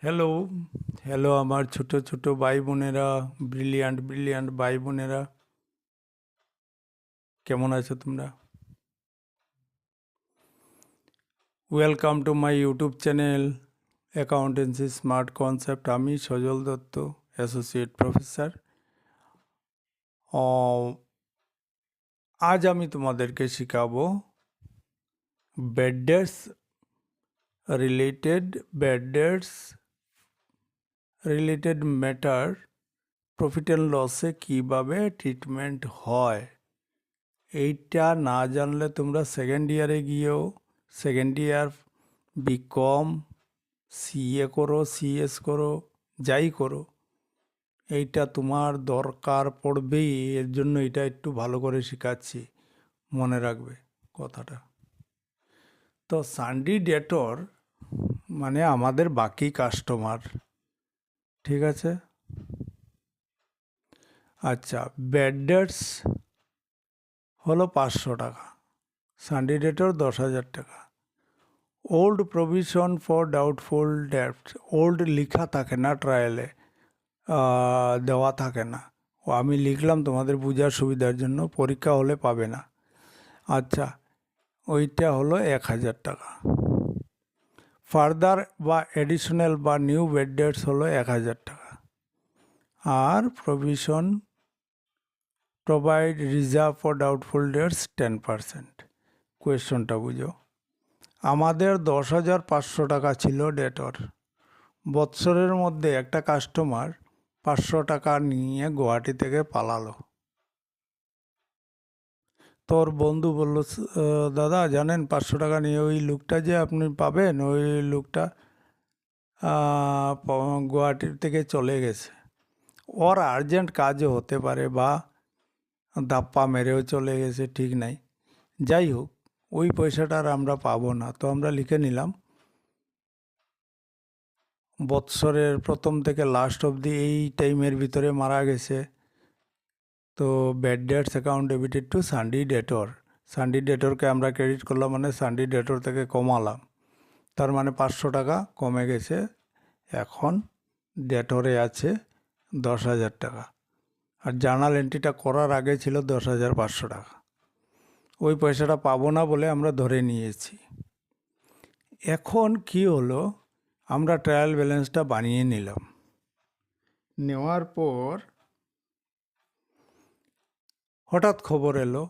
Hello, hello আমার ছোট ছোট ভাই বোনেরা, ব্রিলিয়ান্ট ব্রিলিয়ান্ট ভাই বোনেরা, কেমন আছো তোমরা? Welcome to my YouTube channel accountancy smart concept. আমি সজল দত্ত, অ্যাসোসিয়েট প্রফেসর। আজ আমি তোমাদেরকে শেখাবো bad dates related matter, profit and লসে কীভাবে ট্রিটমেন্ট হয়। এইটা না জানলে তোমরা সেকেন্ড ইয়ারে গিয়েও, সেকেন্ড ইয়ার বিকম, সিএ করো, সিএস করো, যাই করো, এইটা তোমার দরকার পড়বেই। এর জন্য এটা একটু ভালো করে শেখাচ্ছি, মনে রাখবে কথাটা। তো সানডি ডেটর মানে আমাদের বাকি কাস্টমার, ঠিক আছে? আচ্ছা, ব্যাড ডেটস হলো 500 টাকা, সানডি ডেটর 10,000 টাকা। Old provision for doubtful debt, old লেখা থাকে না ট্রায়ালে, দেওয়া থাকে না। ও আমি লিখলাম তোমাদের বোঝার সুবিধার জন্য, পরীক্ষা হলে পাবে না। আচ্ছা, ওইটা হলো 1,000 টাকা। ফার্দার বা এডিশনাল বা নিউ বেড ডেটস হলো 1,000 টাকা। আর provision provide reserve for doubtful debts 10%। কোয়েশ্চনটা বুঝো। আমাদের 10,500 টাকা ছিল ডেটর। বৎসরের মধ্যে একটা কাস্টমার 500 টাকা নিয়ে গুয়াহাটি থেকে পালালো। তোর বন্ধু বলল, দাদা জানেন 500 টাকা নিয়ে ওই লোকটা যে আপনি পাবেন, ওই লোকটা গুয়াহাটির থেকে চলে গেছে। ওর আর্জেন্ট কাজও হতে পারে, বা দাপ্পা মেরেও চলে গেছে, ঠিক নাই। যাই হোক, ওই পয়সাটা আর আমরা পাবো না। তো আমরা লিখে নিলাম বৎসরের প্রথম থেকে লাস্ট অবধি এই টাইমের ভিতরে মারা গেছে। তো bad debts account debited to sundry debtor. Sundry ডেটরকে আমরা ক্রেডিট করলাম, মানে সানডি ডেটর থেকে কমালাম। তার মানে 500 টাকা কমে গেছে। এখন ডেটরে আছে 10,000 টাকা। আর জার্নাল এন্ট্রিটা করার আগে ছিল 10,500 টাকা। ওই পয়সাটা পাবো না বলে আমরা ধরে নিয়েছি। এখন কি হলো, আমরা ট্রায়াল ব্যালেন্সটা বানিয়ে নিলাম। নেওয়ার পর হঠাৎ খবর এলো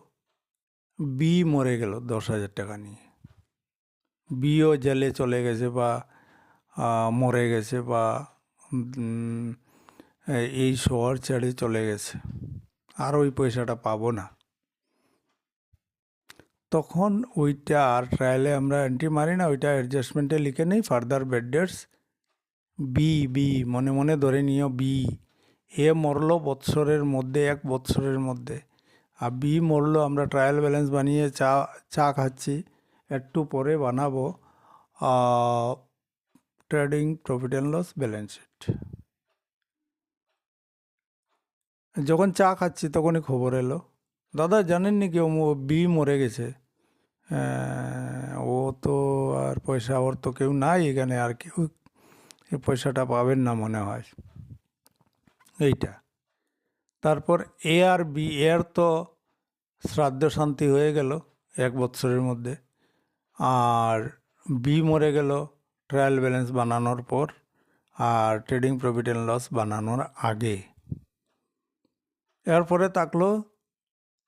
বি মরে গেল 10,000 টাকা নিয়ে। বিও জেলে চলে গেছে, বা মরে গেছে, বা এই শহর ছেড়ে চলে গেছে, আর ওই পয়সাটা পাবো না। তখন ওইটা আর ট্রায়ালে আমরা এন্ট্রি মারি না, ওইটা অ্যাডজাস্টমেন্টে লিখে নেই ফার্দার ব্যাড ডেটস বি, মনে মনে ধরে নিও বি। এ মরলো বৎসরের মধ্যে, 1 বৎসরের মধ্যে, আর বি মরলো। আমরা ট্রায়াল ব্যালেন্স বানিয়ে চা খাচ্ছি, একটু পরে বানাবো trading profit and loss balance sheet. যখন চা খাচ্ছি তখনই খবর এলো, দাদা জানেননি কি ও বি মরে গেছে। ও তো আর পয়সা, ওর তো কেউ নাই এখানে, আর কেউ এই পয়সাটা পাবেন না মনে হয়। এইটা তারপর এ আর বি, এর তো শ্রাদ্ধ শান্তি হয়ে গেল 1 বৎসরের মধ্যে, আর বি মরে গেল ট্রায়াল ব্যালেন্স বানানোর পর, আর ট্রেডিং প্রফিট অ্যান্ড লস বানানোর আগে। এরপরে থাকলো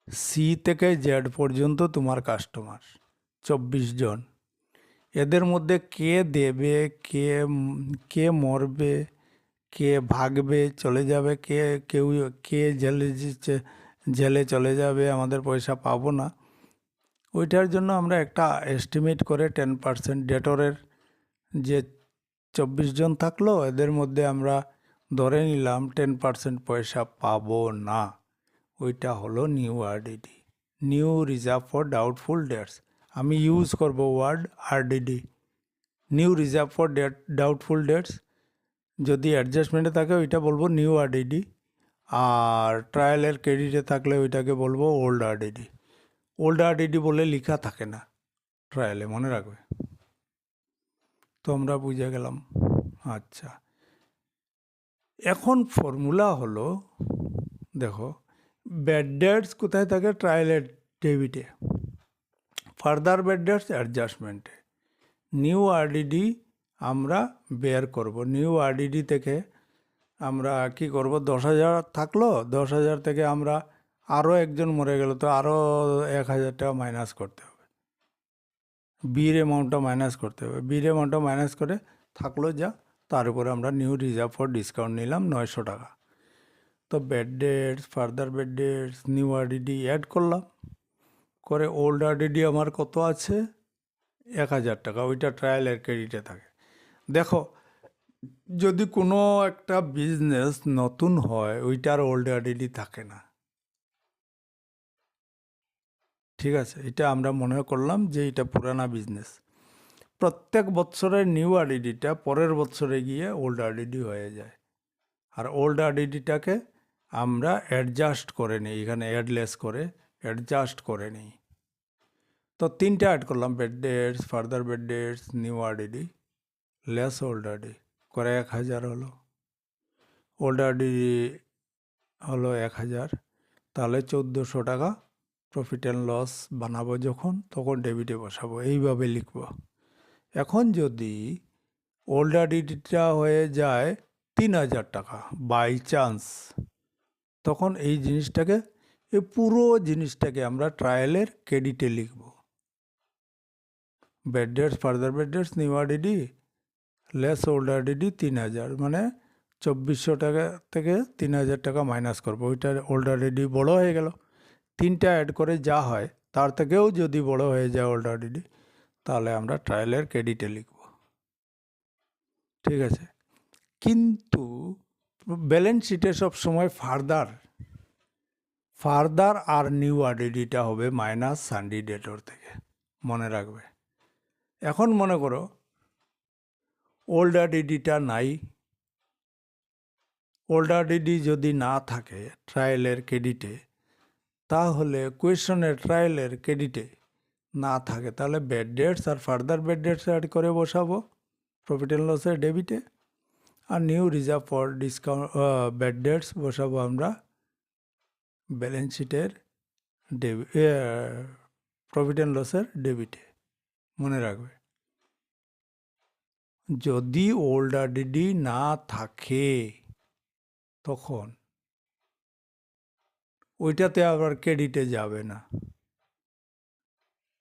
সি থেকে জেড পর্যন্ত তোমার কাস্টমার 24 জন। এদের মধ্যে কে দেবে, কে মরবে, কে ভাগবে চলে যাবে, কে জেলে চলে যাবে, আমাদের পয়সা পাবো না, ওইটার জন্য আমরা একটা এস্টিমেট করে 10% ডেটরের যে 24 জন থাকলো, এদের মধ্যে আমরা ধরে নিলাম 10% পয়সা পাবো না। ওইটা হলো new RDD, new reserve for doubtful debts. আমি ইউজ করব word RDD, new reserve for doubtful debts. যদি অ্যাডজাস্টমেন্টে থাকে ওইটা বলবো নিউ আরডিডি, আর ট্রায়ালের ক্রেডিটে থাকলে ওইটাকে বলবো ওল্ড আরডিডি। ওল্ড আরডিডি বলে লেখা থাকে না ট্রায়ালে, মনে রাখবে। তো আমরা বুঝে গেলাম আচ্ছা, এখন ফর্মুলা হলো, দেখো ব্যাড ডেটস কোথায় থাকে? ট্রায়ালের ডেবিটে, further bad dates অ্যাডজাস্টমেন্টে। New RDD আমরা বের করব। নিউ আরডিডি থেকে আমরা কি করব, 10,000 থাকলো, 10,000 থেকে আমরা আরও একজন মরে গেল, তো আরও 1,000 টাকা মাইনাস করতে হবে, বির অ্যামাউন্টটা মাইনাস করতে হবে। বির অ্যামাউন্টটা মাইনাস করে থাকলো যা, তার উপরে আমরা নিউ রিজার্ভ ফর ডিসকাউন্ট নিলাম 900 টাকা। তো bad debts, further bad debts, new RDD add করলাম, করে ওল্ড আরডিডি আমার কত আছে? 1,000 টাকা, ওইটা ট্রায়ালের ক্রেডিটে থাকে। দেখো, যদি কোনো একটা বিজনেস নতুন হয়, ওইটার ওল্ড আরডিডি থাকে না, ঠিক আছে? এটা আমরা মনে করলাম যে এটা পুরানা বিজনেস। প্রত্যেক বছরের নিউ আরডিডিটা পরের বছরে গিয়ে ওল্ড আরডিডি হয়ে যায়, আর ওল্ড আরডিডিটাকে আমরা অ্যাডজাস্ট করে নিই, এখানে অ্যাডলেস করে অ্যাডজাস্ট করে নিই। তো তিনটা অ্যাড করলাম, bad debts, further bad debts, new RDD, less old RDD, করে 1,000 হলো। ওল্ড আরডিডি হলো 1,000, তাহলে 1,400 টাকা প্রফিট অ্যান্ড লস বানাবো যখন, তখন ডেবিটে বসাবো, এইভাবে লিখব। এখন যদি ওল্ড আরডিডিটা হয়ে যায় 3,000 টাকা বাই চান্স, তখন এই জিনিসটাকে, এই পুরো জিনিসটাকে আমরা ট্রায়ালের ক্রেডিটে লিখব। Bad debts, further bad debts, new RDD, less old RDD 3,000, মানে 2,400 টাকা থেকে 3,000 টাকা মাইনাস করবো। ওইটা ওল্ড আরডিডি বড়ো হয়ে গেল, তিনটা অ্যাড করে যা হয় তার থেকেও যদি বড় হয়ে যায় ওল্ড আরডিডি, তাহলে আমরা ট্রায়ালের ক্রেডিটে লিখব, ঠিক আছে? কিন্তু ব্যালেন্স শিটে সবসময় ফার্দার আর নিউ আরডিডিটা হবে মাইনাস সানডি ডেটর থেকে, মনে রাখবে। এখন মনে করো ওল্ড আরডিডিটা নাই, ওল্ড আরডিডি যদি না থাকে ট্রায়ালের ক্রেডিটে, তাহলে কোয়েশনের ট্রায়ালের ক্রেডিটে না থাকে, তাহলে ব্যাড ডেটস আর ফার্দার ব্যাড ডেটস অ্যাড করে বসাবো প্রফিট অ্যান্ড লসের ডেবিটে, আর new reserve for discount bad debts বসাবো আমরা ব্যালেন্স শিটের প্রফিট অ্যান্ড লসের ডেবিটে, মনে রাখবে। যদি ওল্ড আরডিডি না থাকে তখন ওইটাতে আবার ক্রেডিটে যাবে না,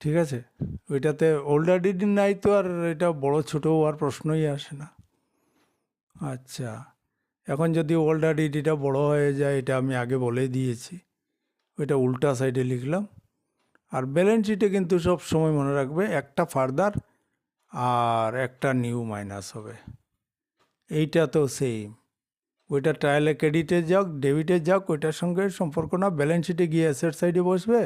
ঠিক আছে? ওইটাতে ওল্ড আরডিডি নাই তো আর এটা বড় ছোট হওয়ার প্রশ্নই আসে না। আচ্ছা, এখন যদি ওল্ড আরডিডিটা বড় হয়ে যায়, এটা আমি আগে বলে দিয়েছি, ওইটা উল্টা সাইডে লিখলাম। আর ব্যালেন্স শিটে কিন্তু সব সময় মনে রাখবে একটা ফার্দার আর একটা নিউ মাইনাস হবে, এইটা তো সেম, ওইটা ট্রায়ালে ক্রেডিটে যাক ডেবিটে যাক ওইটার সঙ্গে সম্পর্ক না, ব্যালেন্স শিটে গিয়ে অ্যাসেট সাইডে বসবে,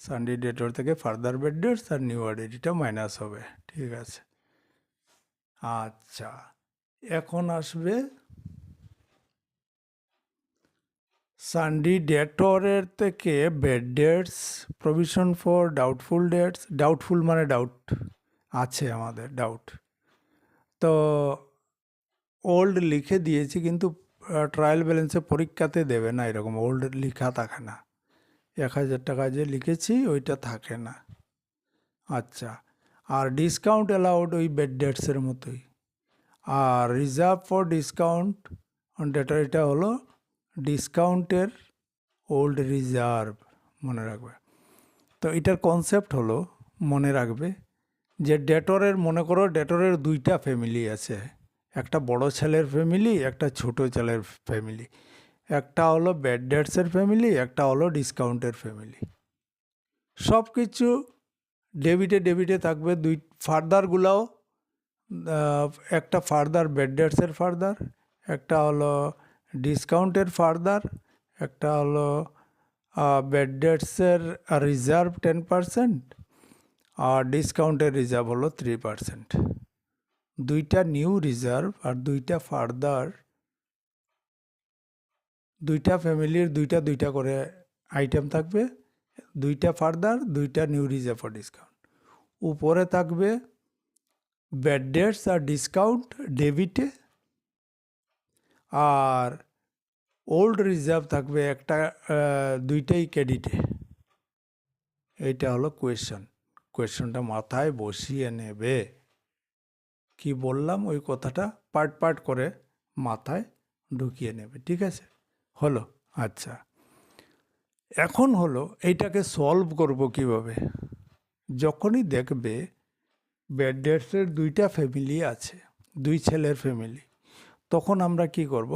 সানডে ডেটর থেকে ফার্দার ব্যাড ডেটস আর নিউ আরডিডিটা মাইনাস হবে, ঠিক আছে? আচ্ছা, এখন আসবে সানডে ডেটরের থেকে bad dates, provision for doubtful dates, doubtful মানে ডাউট আছে আমাদের, ডাউট। তো ওল্ড লিখে দিয়েছি, কিন্তু ট্রায়াল ব্যালেন্সে পরীক্ষাতে দেবে না, এরকম ওল্ড লেখা থাকে না, 1,000 টাকা যে লিখেছি ওইটা থাকে না। আচ্ছা, আর ডিসকাউন্ট অ্যালাউড ওই ব্যাড ডেটসের মতোই, আর reserve for discount on debtor, এটা হলো ডিসকাউন্টের ওল্ড রিজার্ভ, মনে রাখবে। তো এটার কনসেপ্ট হলো, মনে রাখবে যে ডেটরের, মনে করো ডেটরের দুইটা ফ্যামিলি আছে, একটা বড় ছেলের ফ্যামিলি, একটা ছোট ছেলের ফ্যামিলি, একটা হলো ব্যাড ডেটসের ফ্যামিলি, একটা হলো ডিসকাউন্টের ফ্যামিলি। সব কিছু ডেবিটে ডেবিটে থাকবে, দুই ফার্দারগুলাও, একটা ফার্দার ব্যাড ডেটসের ফার্দার, একটা হলো ডিসকাউন্টের ফার্দার, একটা হলো ব্যাড ডেটসের রিজার্ভ 10%, আর ডিসকাউন্টের রিজার্ভ হলো 3%। দুইটা নিউ রিজার্ভ আর দুইটা ফার্দার, দুইটা ফ্যামিলির দুইটা দুইটা করে আইটেম থাকবে, দুইটা ফার্দার, দুইটা নিউ রিজার্ভ ফর ডিসকাউন্ট। উপরে থাকবে ব্যাড ডেটস আর ডিসকাউন্ট ডেবিটে, আর ওল্ড রিজার্ভ থাকবে একটা, দুইটাই ক্রেডিটে। এইটা হলো কোয়েশ্চনটা মাথায় বসিয়ে নেবে। কি বললাম ওই কথাটা পার্ট পার্ট করে মাথায় ঢুকিয়ে নেবে, ঠিক আছে? হলো। আচ্ছা, এখন হলো এইটাকে সলভ করব কিভাবে। যখনই দেখবে ব্যাড ডেটসের দুইটা ফ্যামিলি আছে, দুই ছেলের ফ্যামিলি, তখন আমরা কি করব,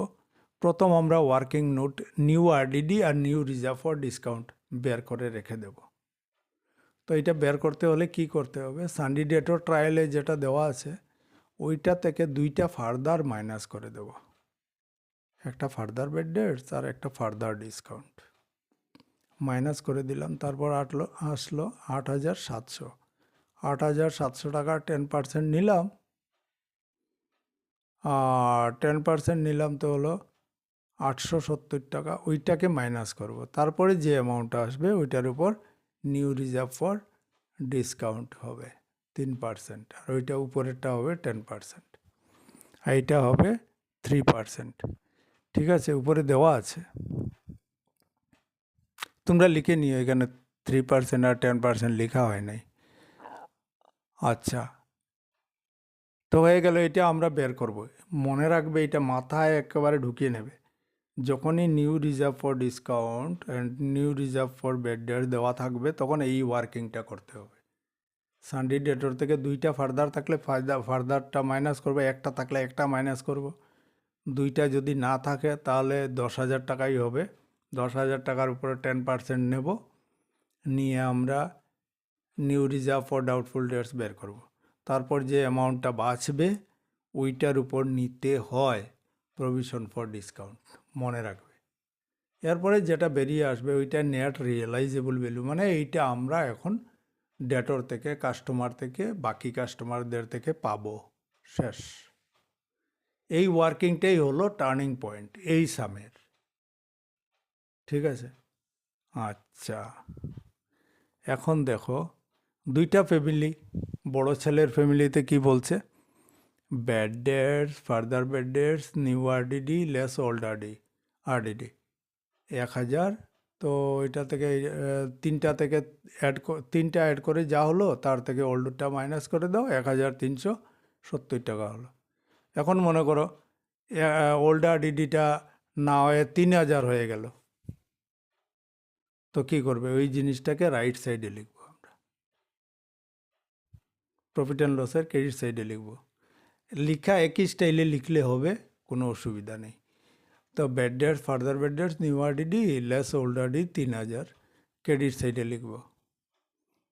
প্রথম আমরা ওয়ার্কিং নোট নিউ আরডিডি আর নিউ রিজার্ভ ফর ডিসকাউন্ট বের করে রেখে দেব। তো এটা বের করতে হলে কি করতে হবে, সানডি ডেটর ট্রায়ালে যেটা দেওয়া আছে ওইটা থেকে দুইটা ফার্দার মাইনাস করে দেব, একটা ফার্দার ব্যাড ডেটস আর একটা ফার্দার ডিসকাউন্ট মাইনাস করে দিলাম। তারপর আসলো 8,700। 8,700 টাকা 10% নিলাম, আর 10% নিলাম তো হলো 870 টাকা। ওইটাকে মাইনাস করব, তারপরে যে অ্যামাউন্টটা আসবে ওইটার উপর নিউ রিজার্ভ ফর ডিসকাউন্ট হবে 3%, আর ওইটা উপরেরটা হবে 10%, আর এইটা হবে 3%। ঠিক আছে, উপরে দেওয়া আছে, তোমরা লিখে নিও, এখানে 3% আর 10% লেখা হয় নাই। আচ্ছা, তো হয়ে গেল। এটা আমরা বের করব, মনে রাখবে, এটা মাথায় একেবারে ঢুকিয়ে নেবে। যখনই new reserve for discount and new reserve for bad date দেওয়া থাকবে তখন এই ওয়ার্কিংটা করতে হবে। সানডে ডেটর থেকে দুইটা ফার্দার থাকলে ফার্দারটা মাইনাস করবো, একটা থাকলে একটা মাইনাস করব। দুইটা যদি না থাকে তাহলে 10,000 টাকাই হবে। 10,000 টাকার উপরে 10% নেব, নিয়ে আমরা new reserve for doubtful dates বের করব। তারপর যে অ্যামাউন্টটা বাঁচবে ওইটার উপর নিতে হয় প্রভিশন ফর ডিসকাউন্ট, মনে রাখবে। এরপরে যেটা বেরিয়ে আসবে ওইটা নেট রিয়েলাইজেবল ভ্যালু, মানে এইটা আমরা এখন ডেটর থেকে, কাস্টমার থেকে, বাকি কাস্টমারদের থেকে পাবো। শেষ। এই ওয়ার্কিংটাই হলো টার্নিং পয়েন্ট এই সামের, ঠিক আছে? আচ্ছা, এখন দেখো দুইটা ফ্যামিলি, বড় ছেলের ফ্যামিলিতে কি বলছে, bad debts, further bad debts, new RDD less old RDD 1,000। তো এটা থেকে তিনটা অ্যাড করে যা হলো তার থেকে ওল্ডটা মাইনাস করে দাও, 1,370 টাকা হলো। এখন মনে করো ওল্ড আরডিডিটা না হয়ে 3,000 হয়ে গেল, তো কী করবে, ওই জিনিসটাকে রাইট সাইডে লিখবো আমরা, প্রফিট অ্যান্ড লসের ক্রেডিট সাইডে লিখবো। লিখা একই স্টাইলে লিখলে হবে, কোনো অসুবিধা নেই। তো bad debts, further bad debts, new RDD less old RDD 3,000 credit সাইডে লিখবো।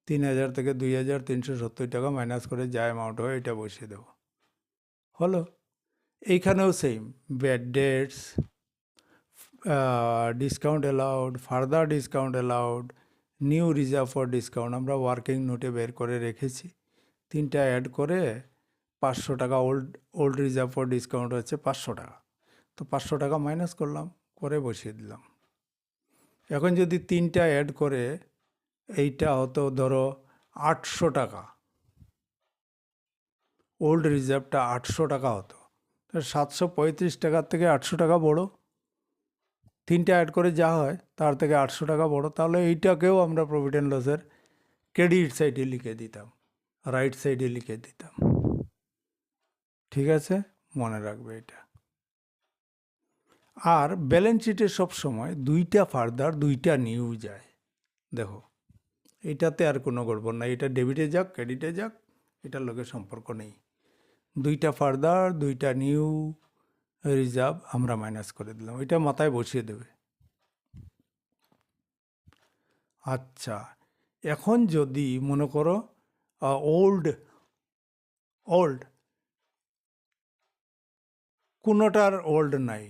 3,000 থেকে 2,370 টাকা মাইনাস করে যা অ্যামাউন্ট হয় এটা বসিয়ে দেবো, হলো। এইখানেও same, bad dates, discount allowed, further discount allowed, new reserve for discount আমরা ওয়ার্কিং নোটে বের করে রেখেছি। তিনটা অ্যাড করে 500 টাকা, ওল্ড রিজার্ভ ফর ডিসকাউন্ট হচ্ছে 500 টাকা, তো 500 টাকা মাইনাস করলাম, করে বসিয়ে দিলাম। এখন যদি তিনটা অ্যাড করে এইটা হতো ধরো 800 টাকা, ওল্ড রিজার্ভটা 800 টাকা হতো, 735 টাকার থেকে 800 টাকা বড়, তিনটা অ্যাড করে যা হয় তার থেকে 800 টাকা বড়, তাহলে এইটাকেও আমরা প্রফিট অ্যান্ড লসের ক্রেডিট সাইডে লিখে দিতাম, রাইট সাইডে লিখে দিতাম, ঠিক আছে? মনে রাখবে এটা। আর ব্যালেন্স শিটে সবসময় দুইটা ফার্দার দুইটা নিউ যায়, দেখো এটাতে আর কোনো গড়বড় নাই, এটা ডেবিটে যাক ক্রেডিটে যাক এটার লগে সম্পর্ক নেই। দুইটা ফার্দার দুইটা নিউ রিজার্ভ আমরা মাইনাস করে দিলাম, এটা মাথায় বসিয়ে দেবে। আচ্ছা, এখন যদি মনে করো ওল্ড কোনোটার ওল্ড নাই,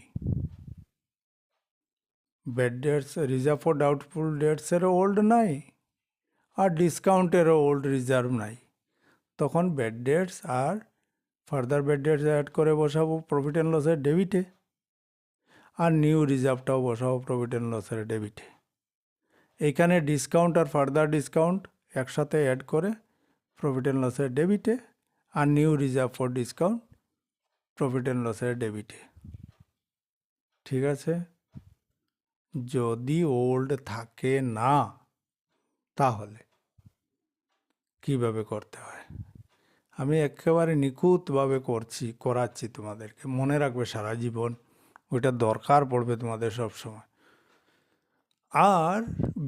bad debts, reserve for doubtful ডেটসেরও ওল্ড নাই, আর ডিসকাউন্টেরও ওল্ড রিজার্ভ নাই, তখন ব্যাড ডেটস আর ফার্দার ব্যাড ডেটস অ্যাড করে বসাবো প্রফিট অ্যান্ড লসের ডেবিটে, আর নিউ রিজার্ভটাও বসাবো প্রফিট অ্যান্ড লসের ডেবিটে। এইখানে ডিসকাউন্ট আর ফার্দার ডিসকাউন্ট একসাথে অ্যাড করে প্রফিট অ্যান্ড লসের ডেবিটে, আর new reserve for discount profit and লসের ডেবিটে। ঠিক আছে, যদি ওল্ড থাকে না তাহলে কিভাবে করতে হয় আমি একেবারে নিখুঁতভাবে করাচ্ছি তোমাদেরকে, মনে রাখবে সারা জীবন, ওইটা দরকার পড়বে তোমাদের সব সময়। আর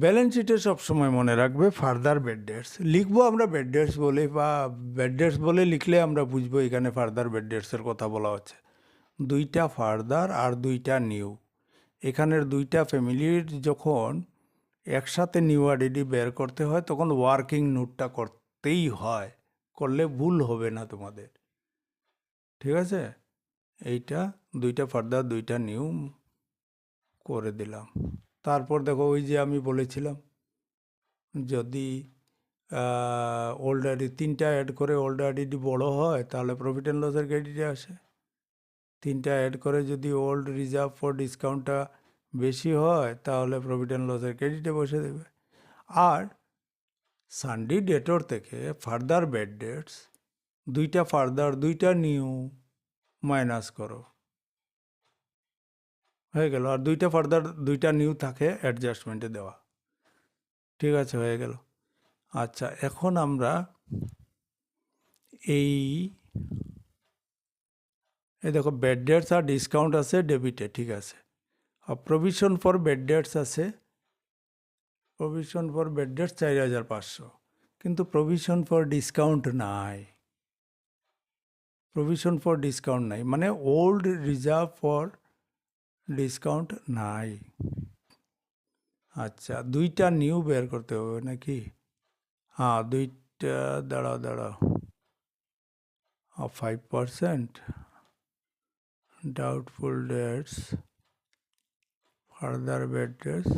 ব্যালেন্স শিটে সবসময় মনে রাখবে ফার্দার বেড ডেটস লিখবো আমরা, বেড ডেটস বলে বা বেড ডেটস বলে লিখলে আমরা বুঝবো এখানে ফার্দার বেড ডেটসের কথা বলা হচ্ছে। দুইটা ফার্দার আর দুইটা নিউ, এখানের দুইটা ফ্যামিলির যখন একসাথে নিউ আইডেন্টি বের করতে হয় তখন ওয়ার্কিং নোটটা করতেই হয়, করলে ভুল হবে না তোমাদের। ঠিক আছে, এইটা দুইটা ফার্দার দুইটা নিউ করে দিলাম। তারপর দেখো ওই যে আমি বলেছিলাম যদি ওল্ড আইডি তিনটা অ্যাড করে ওল্ড আইডি বড় হয় তাহলে প্রফিট অ্যান্ড লসের ক্রেডিটে আসে, তিনটা অ্যাড করে যদি ওল্ড রিজার্ভ ফর ডিসকাউন্টটা বেশি হয় তাহলে প্রফিট অ্যান্ড লসের ক্রেডিটে বসে দেবে। আর সানডে ডেটর থেকে ফার্দার বেড ডেটস দুইটা ফার্দার দুইটা নিউ মাইনাস করো, হয়ে গেল। আর দুইটা ফার্দার দুইটা নিউ থাকে অ্যাডজাস্টমেন্টে দেওয়া। ঠিক আছে, হয়ে গেল। আচ্ছা, এখন আমরা এই দেখো বেড ডেটস আর ডিসকাউন্ট আছে ডেবিটে, ঠিক আছে। আর প্রভিশন ফর বেড ডেটস আছে, প্রভিশন ফর বেড ডেটস 4500, কিন্তু প্রভিশন ফর ডিসকাউন্ট নাই, প্রভিশন ফর ডিসকাউন্ট নাই মানে ওল্ড রিজার্ভ ফর ডিসকাউন্ট নাই। আচ্ছা, দুইটা নিউ বের করতে হবে নাকি? হ্যাঁ, দুইটা, দাঁড়াও 5% doubtful dates, further bad dates,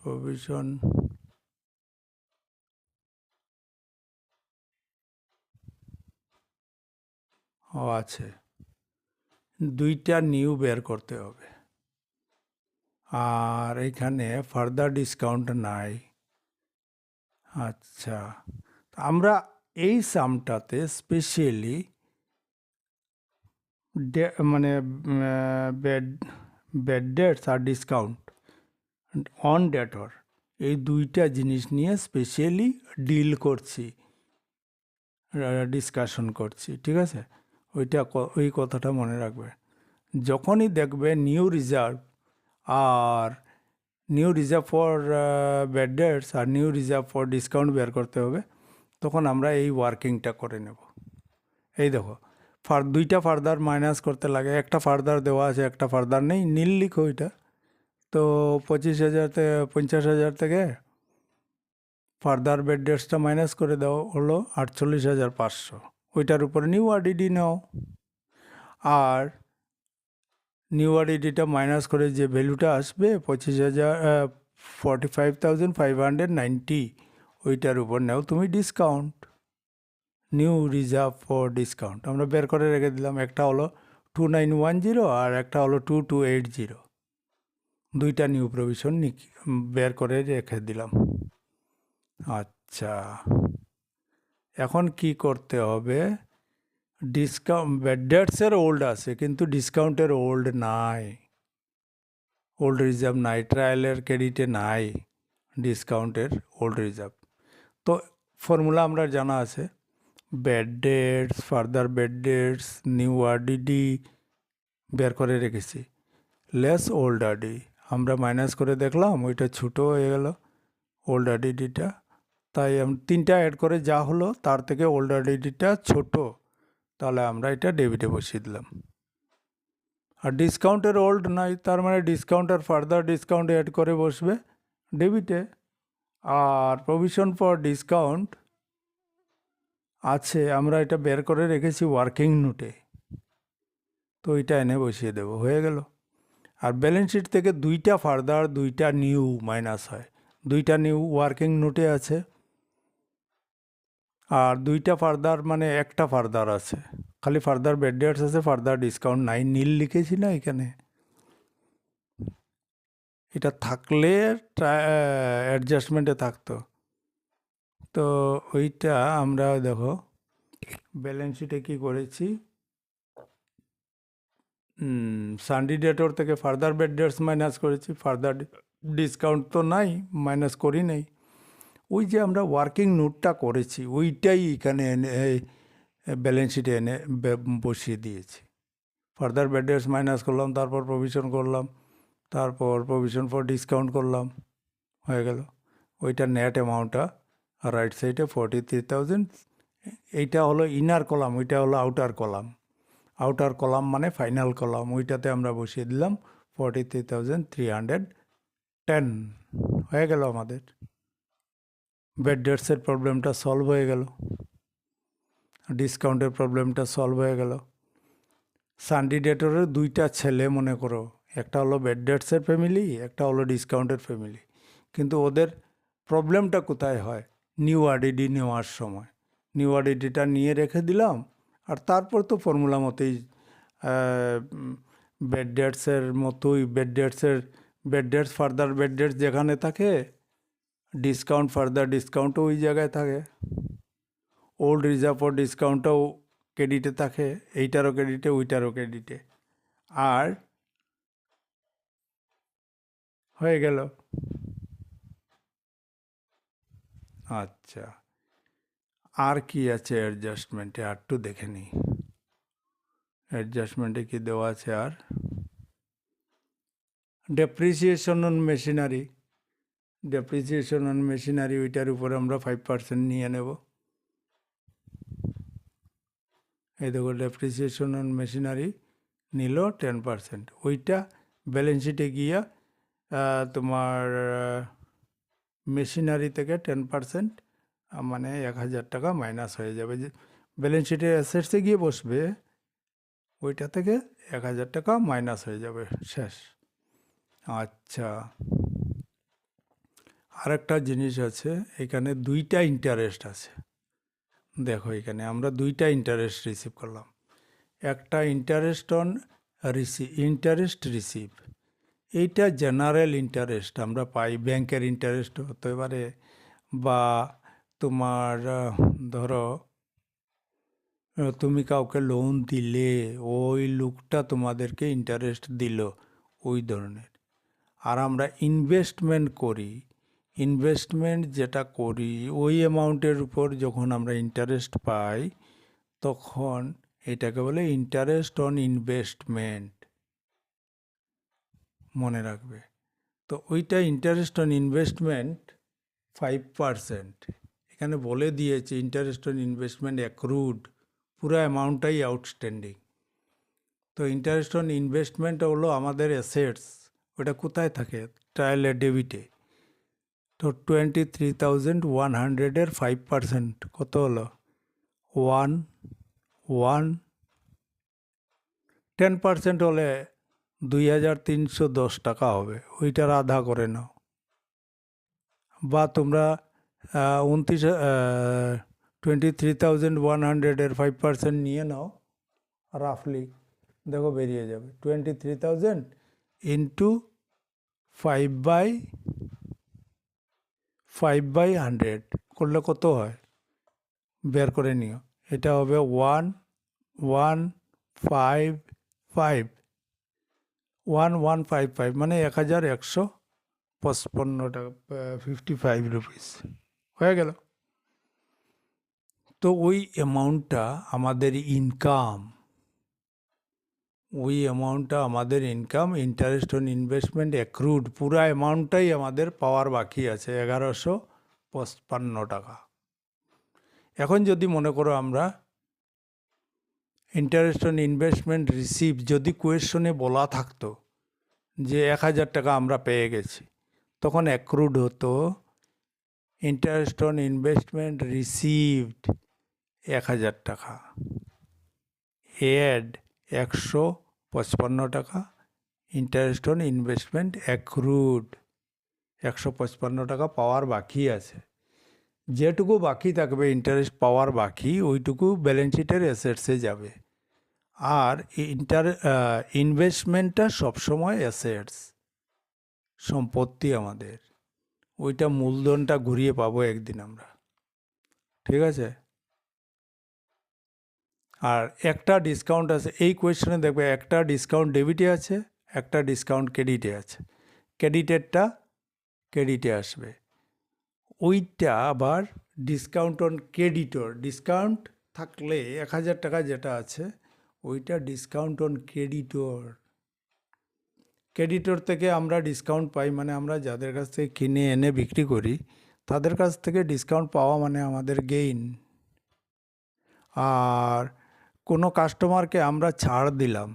provision আছে, দুইটা নিউ বের করতে হবে। আর এখানে ফার্দার ডিসকাউন্ট নাই। আচ্ছা, আমরা এই সামটাতে স্পেশালি মানে বেড বেড ডেটস আর ডিসকাউন্ট অন ডেটর এই দুইটা জিনিস নিয়ে স্পেশালি ডিল করছি, ডিসকাশন করছি। ঠিক আছে, ওই কথাটা মনে রাখবে। যখনই দেখবে নিউ রিজার্ভ আর new reserve for bad debts আর নিউ রিজার্ভ ফর ডিসকাউন্ট বের করতে হবে, তখন আমরা এই ওয়ার্কিংটা করে নেব। এই দেখো দুইটা ফার্দার মাইনাস করতে লাগে, একটা ফার্দার দেওয়া আছে একটা ফার্দার নেই, নীল লিখো ওইটা। তো 25,000 থেকে 50,000 থেকে ফার্দার বেড ডেটসটা মাইনাস করে দেওয়া হলো 48,500, ওইটার উপরে নিউ আরডিডি নাও। আর নিউ আরডিডিটা মাইনাস করে যে ভ্যালুটা আসবে 45,590, ওইটার উপর নাও তুমি discount, new reserve for discount আমরা বের করে রেখে দিলাম। একটা হলো 2910 আর একটা হলো 2280, দুইটা নিউ প্রভিশন বের করে রেখে দিলাম। আচ্ছা, এখন কি করতে হবে, ডিসকাউন্ট বেড ডেটসের ওল্ড আছে কিন্তু ডিসকাউন্টের ওল্ড নাই, ওল্ড রিজার্ভ নাই, ট্রায়ালের ক্রেডিটে নাই ডিসকাউন্টের ওল্ড রিজার্ভ। তো ফর্মুলা আমরা জানা আছে, bad debts further bad debts new RDD বের করে রেখেছি, লেস ওল্ড আরডি আমরা মাইনাস করে দেখলাম ওইটা ছোটো হয়ে গেল ওল্ড আরডিডিটা, তাই তিনটা অ্যাড করে যা হলো তার থেকে ওল্ড আরডিডিটা ছোট, তাহলে আমরা এটা ডেবিটে বসিয়ে দিলাম। আর ডিসকাউন্টের ওল্ড নাই, তার মানে ডিসকাউন্ট আর ফার্দার ডিসকাউন্ট অ্যাড করে বসবে ডেবিটে। আর প্রভিশন ফর ডিসকাউন্ট আছে, আমরা এটা বের করে রেখেছি ওয়ার্কিং নোটে, তো এটা এনে বসিয়ে দেবো, হয়ে গেল। আর ব্যালেন্স শিট থেকে দুইটা ফার্দার দুইটা নিউ মাইনাস হয়, দুইটা নিউ ওয়ার্কিং নোটে আছে, আর দুইটা ফার্দার মানে একটা ফার্দার আছে, খালি ফার্দার বেড ডেটস আছে, ফার্দার ডিসকাউন্ট নাই, নীল লিখেছি না এখানে। এটা থাকলে অ্যাডজাস্টমেন্টে থাকতো, তো ওইটা আমরা দেখো ব্যালেন্স শিটে কী করেছি, সানডে ডেটর থেকে ফার্দার ব্যাড ডেটস মাইনাস করেছি, ফার্দার ডিসকাউন্ট তো নাই, মাইনাস করি নাই। ওই যে আমরা ওয়ার্কিং নোটটা করেছি ওইটাই এখানে এনে ব্যালেন্স শিটে এনে বসিয়ে দিয়েছি। ফার্দার ব্যাড ডেটস মাইনাস করলাম, তারপর প্রভিশন করলাম, তারপর প্রভিশন ফর ডিসকাউন্ট করলাম, হয়ে গেল। ওইটা নেট অ্যামাউন্টটা রাইট সাইডে 43,000। এইটা হলো ইনার কলাম, ওইটা হলো আউটার কলাম। আউটার কলাম মানে ফাইনাল কলাম, ওইটাতে আমরা বসিয়ে দিলাম 43,310। হয়ে গেল আমাদের ব্যাড ডেটসের প্রবলেমটা সলভ হয়ে গেল, ডিসকাউন্টের প্রবলেমটা সলভ হয়ে গেল। সানডে ডেটরের দুইটা ছেলে মনে করো, একটা হলো ব্যাড ডেটসের ফ্যামিলি, একটা হলো ডিসকাউন্টের ফ্যামিলি। কিন্তু ওদের প্রবলেমটা কোথায় হয়? নিউ আরডিডি নেওয়ার সময় নিউ আরডিডিটা নিয়ে রেখে দিলাম, আর তারপর তো ফর্মুলা মতোই ব্যাড ডেটসের মতোই bad debts further bad dates যেখানে থাকে, ডিসকাউন্ট ফার্দার ডিসকাউন্টও ওই জায়গায় থাকে, ওল্ড রিজার্ভ ফর ডিসকাউন্টও ক্রেডিটে থাকে, এইটারও ক্রেডিটে ওইটারও ক্রেডিটে। আর হয়ে গেল। আচ্ছা, আর কি আছে অ্যাডজাস্টমেন্টে? আর একটু দেখে নিই অ্যাডজাস্টমেন্টে কি দেওয়া আছে। আর depreciation on machinery, depreciation on machinery ওইটার উপরে আমরা 5% নিয়ে নেব। এই দেখো ডেপ্রিসিয়েশন অন মেশিনারি নিল 10%। ওইটা ব্যালেন্স শিটে গিয়া তোমার মেশিনারি থেকে 10% মানে 1,000 টাকা মাইনাস হয়ে যাবে। যে ব্যালেন্স শিটে অ্যাসেটসে গিয়ে বসবে, ওইটা থেকে 1,000 টাকা মাইনাস হয়ে যাবে, শেষ। আচ্ছা, আরেকটা জিনিস আছে, এখানে দুইটা ইন্টারেস্ট আছে। দেখো এখানে আমরা দুইটা ইন্টারেস্ট রিসিভ করলাম। একটা ইন্টারেস্ট অন ইন্টারেস্ট রিসিভ, এইটা জেনারেল ইন্টারেস্ট আমরা পাই, ব্যাংকের ইন্টারেস্ট হতে পারে, বা তোমার ধরো তুমি কাউকে লোন দিলে ওই লোকটা তোমাদেরকে ইন্টারেস্ট দিল, ওই ধরনের। আর আমরা ইনভেস্টমেন্ট করি, ইনভেস্টমেন্ট যেটা করি ওই অ্যামাউন্টের উপর যখন আমরা ইন্টারেস্ট পাই, তখন এটাকে বলে ইন্টারেস্ট অন ইনভেস্টমেন্ট, মনে রাখবে। তো ওইটা ইন্টারেস্ট অন ইনভেস্টমেন্ট 5%। এখানে বলে দিয়েছে ইন্টারেস্ট অন ইনভেস্টমেন্ট অ্যাক্রুড, পুরো অ্যামাউন্টটাই আউটস্ট্যান্ডিং। তো ইন্টারেস্ট অন ইনভেস্টমেন্ট হলো আমাদের অ্যাসেটস, ওটা কোথায় থাকে? ট্রায়ালের ডেবিটে। তো 23,100-এর 5% কত হলো? 1 10% হলে 2,310 টাকা হবে, ওইটার আধা করে নাও। বা তোমরা 23,100-এর 5% নিয়ে নাও, রাফলি দেখো বেরিয়ে যাবে 23,000 ইন্টু 5/100 করলে কত হয় বের করে নিও। এটা হবে 1155 মানে 1,155 টাকা, 55 রুপিস হয়ে গেল। তো ওই অ্যামাউন্টটা আমাদের ইনকাম, ওই অ্যামাউন্টটা আমাদের income, interest on investment accrued, পুরো অ্যামাউন্টটাই আমাদের পাওয়ার বাকি আছে 1,155 টাকা। এখন যদি মনে করো আমরা ইন্টারেস্ট অন ইনভেস্টমেন্ট রিসিভ, যদি কোয়েশনে বলা থাকতো যে 1,000 টাকা আমরা পেয়ে গেছি, তখন অ্যাক্রুড হতো ইন্টারেস্ট অন ইনভেস্টমেন্ট রিসিভড 1,000 টাকা, এড 155 টাকা, ইন্টারেস্ট অন ইনভেস্টমেন্ট অ্যাক্রুড 155 টাকা পাওয়ার বাকি আছে। যেটুকু বাকি থাকবে ইন্টারেস্ট পাওয়ার বাকি, ওইটুকু ব্যালেন্স শিটের অ্যাসেটসে যাবে। আর ইনভেস্টমেন্টটা সবসময় অ্যাসেটস, সম্পত্তি আমাদের, ওইটা মূলধনটা ঘুরিয়ে পাবো একদিন আমরা, ঠিক আছে? আর একটা ডিসকাউন্ট আছে, এই কোয়েশ্চনে দেখবে একটা ডিসকাউন্ট ডেবিটে আছে, একটা ডিসকাউন্ট ক্রেডিটে আছে। ক্রেডিটেরটা ক্রেডিটে আসবে, ওইটা আবার ডিসকাউন্ট অন ক্রেডিটর। ডিসকাউন্ট থাকলে 1,000 টাকা যেটা আছে ওইটা ডিসকাউন্ট অন ক্রেডিটর। ক্রেডিটর থেকে আমরা ডিসকাউন্ট পাই, মানে আমরা যাদের কাছ থেকে কিনে এনে বিক্রি করি তাদের কাছ থেকে ডিসকাউন্ট পাওয়া মানে আমাদের গেইন। আর কোনো কাস্টমারকে আমরা ছাড় দিলাম,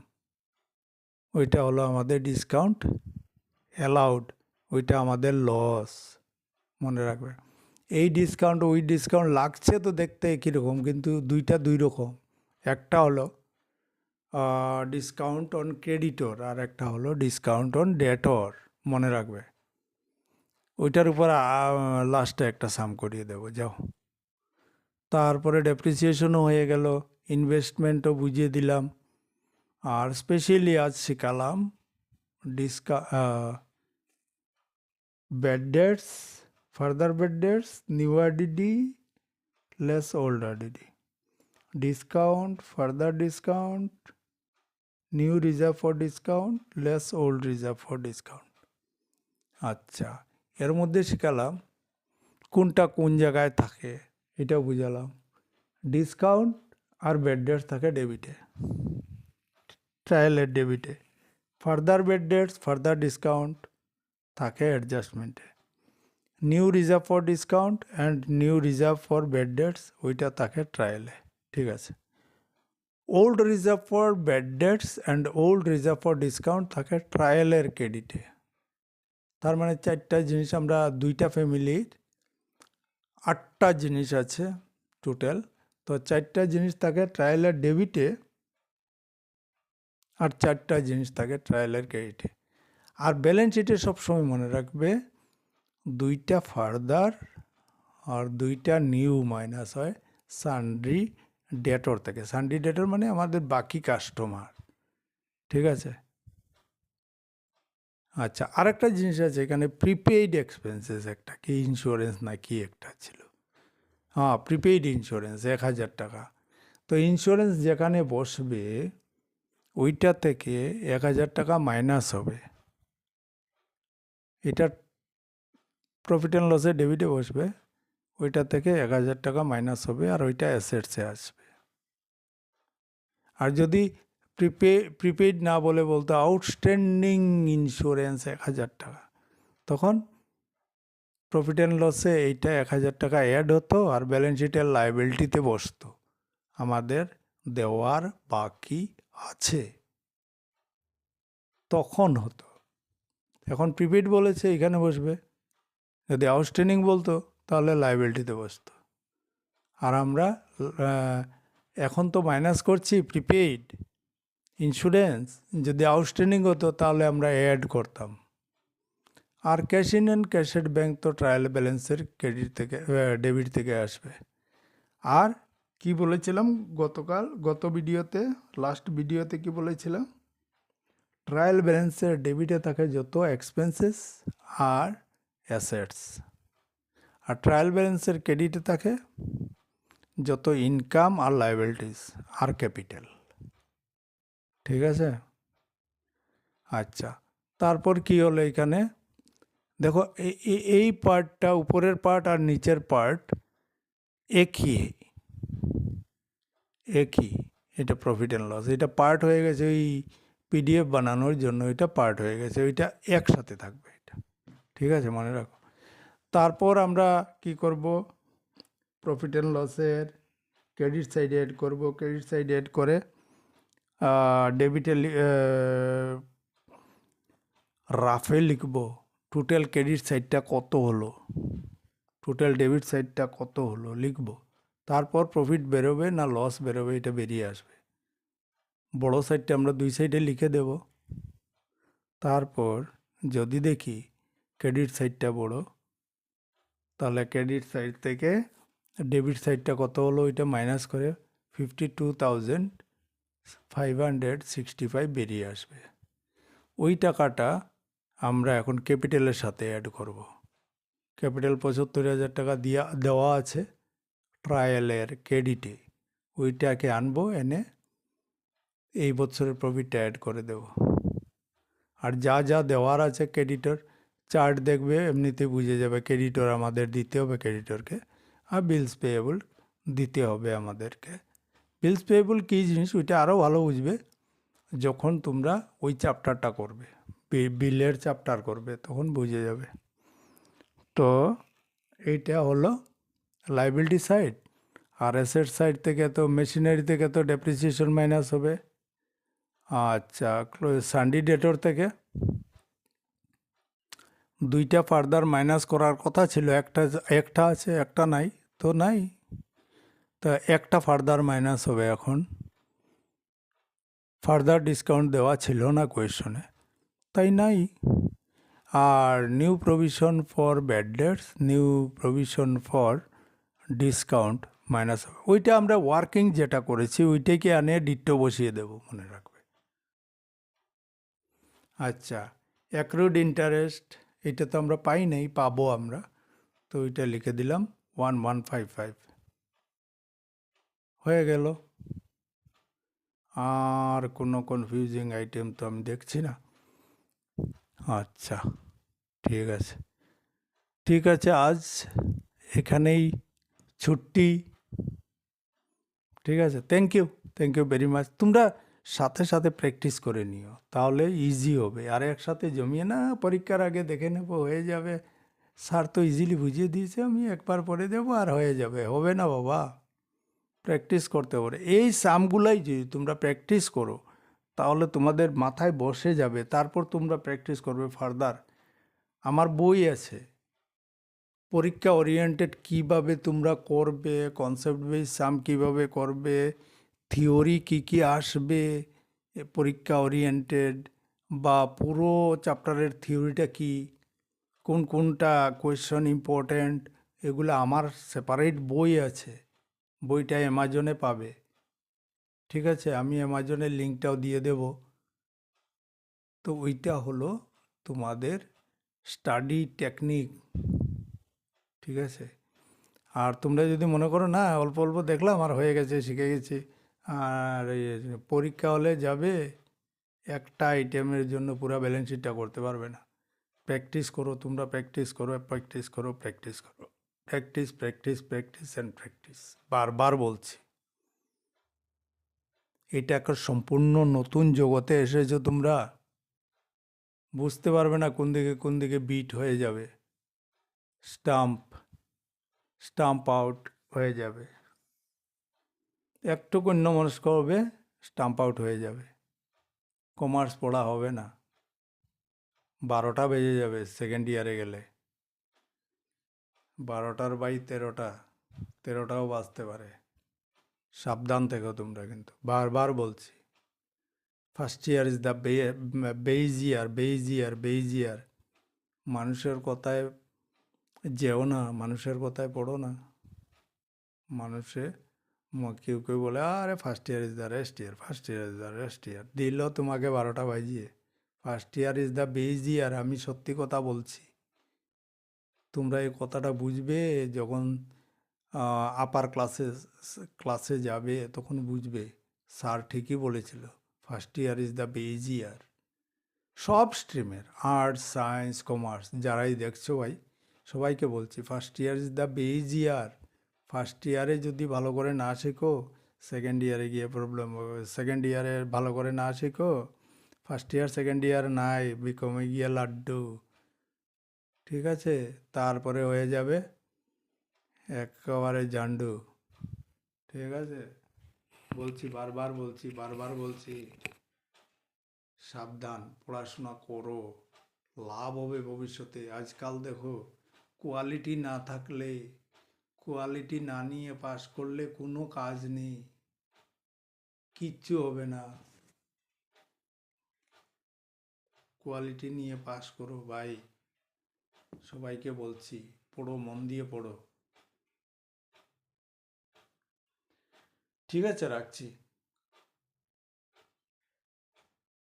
ওইটা হলো আমাদের ডিসকাউন্ট অ্যালাউড, ওইটা আমাদের লস। মনে রাখবে, এই ডিসকাউন্ট ওই ডিসকাউন্ট লাগছে তো দেখতে একই রকম, কিন্তু দুইটা দুই রকম। একটা হলো ডিসকাউন্ট অন ক্রেডিটর আর একটা হলো ডিসকাউন্ট অন ডেটর। মনে রাখবে, ওইটার উপর লাস্টে একটা সাম করিয়ে দেবো, যাও। তারপরে ডেপ্রিসিয়েশনও হয়ে গেল, ইনভেস্টমেন্টও বুঝিয়ে দিলাম। আর স্পেশালি আজ শিখালাম bad debts, further bad debts, new RDD less old RDD, discount, further discount, new reserve for discount, less old reserve for discount. আচ্ছা, এর মধ্যে শিখালাম কোনটা কোন জায়গায় থাকে, এটাও বুঝালাম। ডিসকাউন্ট আর ব্যাড ডেটস থাকে ডেবিটে, ট্রায়ালের ডেবিটে। Further bad debts, further discount থাকে অ্যাডজাস্টমেন্টে। New reserve for discount and new reserve for bad debts ওইটা থাকে ট্রায়ালে, ঠিক আছে। Old reserve for bad dates and old reserve for discount থাকে ট্রায়ালের ক্রেডিটে। তার মানে 4টা জিনিস, আমরা 2টা ফ্যামিলির 8টা জিনিস আছে টোটাল, তো 4টা জিনিস থাকে ট্রায়ালের ডেবিটে আর 4টা জিনিস থাকে ট্রায়ালের ক্রেডিটে। আর ব্যালেন্স শিটে সবসময় মনে রাখবে 2টা ফার্দার আর 2টা নিউ মাইনাস হয় সান্ড্রি ডেটর থেকে। সান্ড্রি ডেটর মানে আমাদের বাকি কাস্টমার, ঠিক আছে। আচ্ছা, আরেকটা জিনিস আছে এখানে, প্রিপেইড এক্সপেন্সেস, একটা কি ইন্স্যুরেন্স না কি একটা ছিল, হ্যাঁ প্রিপেইড ইন্স্যুরেন্স 1,000 টাকা। তো ইন্স্যুরেন্স যেখানে বসবে ওইটা থেকে 1,000 টাকা মাইনাস হবে, এটা প্রফিট অ্যান্ড লসে ডেবিটে বসবে, ওইটা থেকে 1,000 টাকা মাইনাস হবে আর ওইটা অ্যাসেটসে আসবে। আর যদি প্রিপেইড না বলে বলতো আউটস্ট্যান্ডিং ইন্স্যুরেন্স 1,000 টাকা, তখন প্রফিট অ্যান্ড লসে এইটা 1,000 টাকা অ্যাড হতো আর ব্যালেন্স শিটের লায়াবিলিটিতে বসতো, আমাদের দেওয়ার বাকি আছে, তখন হতো। এখন প্রিপেইড বলেছে এখানে বসবে, যদি আউটস্ট্যান্ডিং বলতো তাহলে লায়াবিলিটিতে বসতো। আর আমরা এখন তো মাইনাস করছি প্রিপেইড ইন্স্যুরেন্স, যদি আউটস্ট্যান্ডিং হতো তাহলে আমরা অ্যাড করতাম। আর cash in and cash at bank তো ট্রায়াল ব্যালেন্সের ক্রেডিট থেকে ডেবিট থেকে আসবে। আর কি বলেছিলাম গত ভিডিওতে, লাস্ট ভিডিওতে কি বলেছিলাম, ট্রায়াল ব্যালেন্সের ডেবিটে থাকে যত এক্সপেন্সেস আর অ্যাসেটস, আর ট্রায়াল ব্যালেন্সের ক্রেডিটে থাকে যত ইনকাম আর লায়াবিলিটিস আর ক্যাপিটাল, ঠিক আছে। আচ্ছা, তারপর কি হলো এখানে দেখো, এই পার্টটা, উপরের পার্ট আর নিচের পার্ট একই, এটা প্রফিট অ্যান্ড লস, এটা পার্ট হয়ে গেছে ওই পিডিএফ বানানোর জন্য, এটা পার্ট হয়ে গেছে, ওইটা একসাথে থাকবে এটা, ঠিক আছে, মনে রাখো। তারপর আমরা কি করব, প্রফিট অ্যান্ড লসের ক্রেডিট সাইডে অ্যাড করব, ক্রেডিট সাইডে অ্যাড করে ডেবিটে রাফে লিখব টোটাল ক্রেডিট সাইডটা কত হলো, টোটাল ডেবিট সাইডটা কত হলো লিখব। তারপর প্রফিট বেরোবে না লস বেরোবে এটা বেরিয়ে আসবে, বড় সাইডটা আমরা 2 সাইডে লিখে দেব। তারপর যদি দেখি ক্রেডিট সাইডটা বড়, তাহলে ক্রেডিট সাইড থেকে ডেবিট সাইডটা কত হলো ওইটা মাইনাস করে 52,565 বেরিয়ে আসবে। ওই টাকাটা আমরা এখন ক্যাপিটালের সাথে অ্যাড করব। ক্যাপিটাল 75,000 টাকা দেওয়া আছে ট্রায়ালের ক্রেডিটে, ওইটাকে আনবো, এনে এই বছরের প্রফিটটা অ্যাড করে দেব। আর যা যা দেওয়ার আছে ক্রেডিটর চার্ট দেখবে, এমনিতে বুঝে যাবে ক্রেডিটর আমাদের দিতে হবে ক্রেডিটরকে, আর বিলস পেয়েবল দিতে হবে আমাদেরকে। বিলস পেয়েবল কী জিনিস ওইটা আরও ভালো বুঝবে যখন তোমরা ওই চ্যাপ্টারটা করবে, বিলের চ্যাপ্টার করবে, তখন বুঝে যাবে। তো এইটা হলো লাইবিলিটি সাইড। আর অ্যাসেট সাইড থেকে তো মেশিনারি থেকে তো ডেপ্রিসিয়েশন মাইনাস হবে। আচ্ছা, সান্ডি ডেটর থেকে দুইটা ফার্দার মাইনাস করার কথা ছিল, একটা আছে, একটা নাই, তো নাই, তা একটা ফার্দার মাইনাস হবে এখন। ফার্দার ডিসকাউন্ট দেওয়া ছিল না কোয়েশনে, তাই নাই। আর new provision for bad debts, new provision for discount minus হবে। ওইটা আমরা ওয়ার্কিং যেটা করেছি ওইটাকে আনে ডিট্টো বসিয়ে দেব, মনে রাখবে। আচ্ছা, অ্যাক্রুড ইন্টারেস্ট এটা তো আমরা পাই নাই, পাবো আমরা, তো ওইটা লিখে দিলাম 1155 হয়ে গেল। আর কোনো কনফিউজিং আইটেম তো আমি দেখছি না। আচ্ছা, ঠিক আছে, ঠিক আছে, আজ এখানেই ছুটি। ঠিক আছে, থ্যাংক ইউ ভেরি মাচ। তোমরা সাথে সাথে প্র্যাকটিস করে নিও, তাহলে ইজি হবে। আর একসাথে জমিয়ে না পরীক্ষার আগে দেখে নেবো হয়ে যাবে, স্যার তো ইজিলি বুঝিয়ে দিয়েছে, আমি একবার পরে দেবো আর হয়ে যাবে, হবে না বাবা। প্র্যাকটিস করতে পারে এই সামগুলাই, যদি তোমরা প্র্যাকটিস করো তাহলে তোমাদের মাথায় বসে যাবে, তারপর তোমরা প্র্যাকটিস করবে ফার্দার। আমার বই আছে পরীক্ষা ওরিয়েন্টেড, কিভাবে তোমরা করবে, কনসেপ্ট বেস সাম কিভাবে করবে, থিওরি কি কি আসবে পরীক্ষা ওরিয়েন্টেড, বা পুরো চ্যাপ্টারের থিওরিটা কি, কোন কোনটা কোয়েশ্চন ইম্পর্ট্যান্ট, এগুলো আমার সেপারেট বই আছে। বইটা অ্যামাজনে পাবে, ঠিক আছে, আমি অ্যামাজনের লিঙ্কটাও দিয়ে দেব। তো ওইটা হলো তোমাদের স্টাডি টেকনিক, ঠিক আছে। আর তোমরা যদি মনে করো না অল্প অল্প দেখলাম আর হয়ে গেছে, শিখে গেছি, আর পরীক্ষা হলে যাবে একটা আইটেমের জন্য পুরো ব্যালেন্স শিটটা করতে পারবে না। প্র্যাকটিস করো, তোমরা প্র্যাকটিস করো, প্র্যাকটিস করো, প্র্যাকটিস করো, practice practice practice and practice, বারবার বলছি। এটা একটা সম্পূর্ণ নতুন জগতে এসেছো তোমরা, বুঝতে পারবে না কোন দিকে বিট হয়ে যাবে, স্টাম্প স্টাম্প আউট হয়ে যাবে, একটু অন্যমনস্ক হবে, স্টাম্প আউট হয়ে যাবে, কমার্স পড়া হবে না, 12টা বেজে যাবে সেকেন্ড ইয়ারে গেলে, 12টার বাই 13টাও বাজতে পারে, সাবধান থেকো তোমরা, কিন্তু বারবার বলছি। First year is the base year. মানুষের কথায় যেও না, মানুষের কথায় পড়ো না। মানুষে কেউ কেউ বলে আরে first year is the rest year, first year is the rest year, দিল তোমাকে 12টা বাজিয়ে। First year is the base year, আমি সত্যি কথা বলছি। তোমরা এই কথাটা বুঝবে যখন আপার ক্লাসে যাবে, তখন বুঝবে স্যার ঠিকই বলেছিল, first year is the base year. সব স্ট্রিমের, আর্টস, সায়েন্স, কমার্স, যারাই দেখছো ভাই, সবাইকে বলছি first year is the base year. First ইয়ারে যদি ভালো করে না শেখো, সেকেন্ড ইয়ারে গিয়ে প্রবলেম হবে। সেকেন্ড ইয়ারে ভালো করে না শেখো, ফার্স্ট ইয়ার সেকেন্ড ইয়ার নাই, বিকমে গিয়ে লাড্ডু, ঠিক আছে, তারপরে হয়ে যাবে একেবারে জান্ডু, ঠিক আছে। বলছি, বারবার বলছি, সাবধান, পড়াশোনা করো, লাভ হবে ভবিষ্যতে। আজকাল দেখো, কোয়ালিটি না থাকলে, কোয়ালিটি না নিয়ে পাস করলে কোনো কাজ নেই, কিচ্ছু হবে না। কোয়ালিটি নিয়ে পাস করো ভাই, সবাইকে বলছি, পড়ো, মন দিয়ে পড়ো। ঠিক আছে, রাখছি।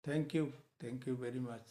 Thank you very much.